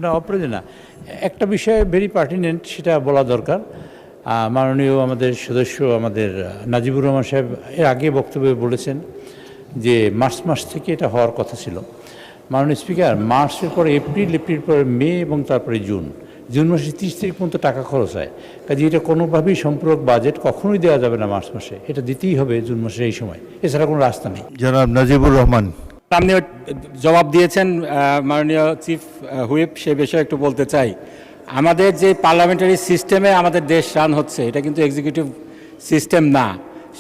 না, অপ্রয়োজন না। একটা বিষয় ভেরি পার্টিনেন্ট, সেটা বলা দরকার। মাননীয় আমাদের সদস্য আমাদের নাজিবুর রহমান সাহেব এর আগে বক্তব্যে বলেছেন যে মার্চ মাস থেকে এটা হওয়ার কথা ছিল। মাননীয় স্পিকার, মার্চের পরে এপ্রিল, এপ্রিল পরে মে এবং তারপরে জুন মাসে 30 তারিখ পর্যন্ত টাকা খরচ হয়। কাজে এটা কোনোভাবেই সম্পূরক বাজেট কখনোই দেওয়া যাবে না মার্চ মাসে, এটা দিতেই হবে জুন মাসের এই সময়, এছাড়া কোনো রাস্তা নেই। জনাব নাজিবুর রহমান। আপনি জবাব দিয়েছেন মাননীয় চিফ হুইপ, সে বিষয়ে একটু বলতে চাই। আমাদের যে পার্লামেন্টারি সিস্টেমে আমাদের দেশ রান হচ্ছে, এটা কিন্তু এক্সিকিউটিভ সিস্টেম না।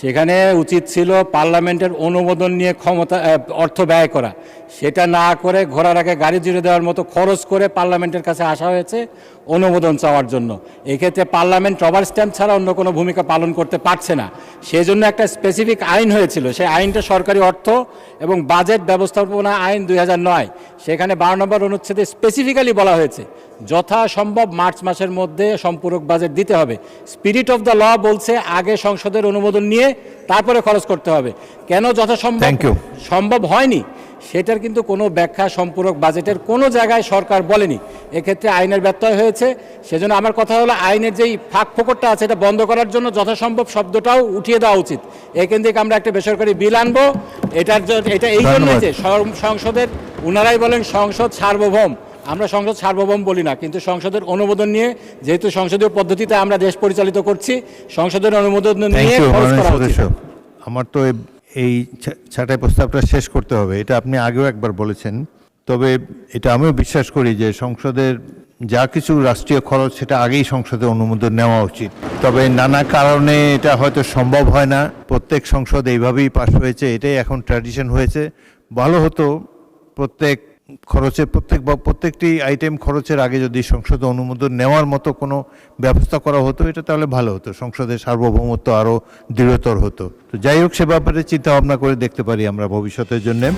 সেখানে উচিত ছিল পার্লামেন্টের অনুমোদন নিয়ে অর্থ ব্যয় করা, সেটা না করে ঘোড়ার আগে গাড়ি জুড়ে দেওয়ার মতো খরচ করে পার্লামেন্টের কাছে আসা হয়েছে অনুমোদন চাওয়ার জন্য। এক্ষেত্রে পার্লামেন্ট রবার স্ট্যাম্প ছাড়া অন্য কোনো ভূমিকা পালন করতে পারছে না। সেই জন্য একটা স্পেসিফিক আইন হয়েছিল, সেই আইনটা সরকারি অর্থ এবং বাজেট ব্যবস্থাপনা আইন 2009। সেখানে 12 নম্বর অনুচ্ছেদে স্পেসিফিক্যালি বলা হয়েছে যথাসম্ভব মার্চ মাসের মধ্যে সম্পূরক বাজেট দিতে হবে। স্পিরিট অফ দ্য ল বলছে আগে সংসদের অনুমোদন নিয়ে তারপরে খরচ করতে হবে। কেন সম্ভব হয়নি সেটার কিন্তু কোনো ব্যাখ্যা সম্পূরক বাজেটের কোনো জায়গায় সরকার বলেনি। এক্ষেত্রে আইনের ব্যত্যয় হয়েছে। সেজন্য আমার কথা হলো, আইনের যেই ফাঁক ফোকরটা আছে এটা বন্ধ করার জন্য যথাসম্ভব শব্দটাও উঠিয়ে দেওয়া উচিত। এখান থেকে আমরা একটা বেসরকারি বিল আনবো। এটা এই জন্য যে সংসদের, উনারাই বলেন সংসদ সার্বভৌম, আমরা সংসদ সার্বভৌম বলি না, কিন্তু সংসদের অনুমোদন নিয়ে, যেহেতু সংসদীয় পদ্ধতিতে আমরা দেশ পরিচালিত করছি, সংসদের অনুমোদন নিয়ে খরচ করা উচিত। আমার তো এই ছাঁটাই প্রস্তাবটা শেষ করতে হবে, এটা আপনি আগেও একবার বলেছেন। তবে এটা আমিও বিশ্বাস করি যে সংসদের যা কিছু রাষ্ট্রীয় খরচ সেটা আগেই সংসদে অনুমোদন নেওয়া উচিত। তবে নানা কারণে এটা হয়তো সম্ভব হয় না। প্রত্যেক সংসদ এইভাবেই পাস হয়েছে, এটাই এখন ট্র্যাডিশন হয়েছে। ভালো হতো প্রত্যেকটি আইটেম খরচের আগে যদি সংসদে অনুমোদন নেওয়ার মতো কোনো ব্যবস্থা করা হতো, এটা তাহলে ভালো হতো, সংসদের সার্বভৌমত্ব আরও দৃঢ়তর হতো। তো যাই হোক, সে ব্যাপারে চিন্তা ভাবনা করে দেখতে পারি আমরা ভবিষ্যতের জন্যে।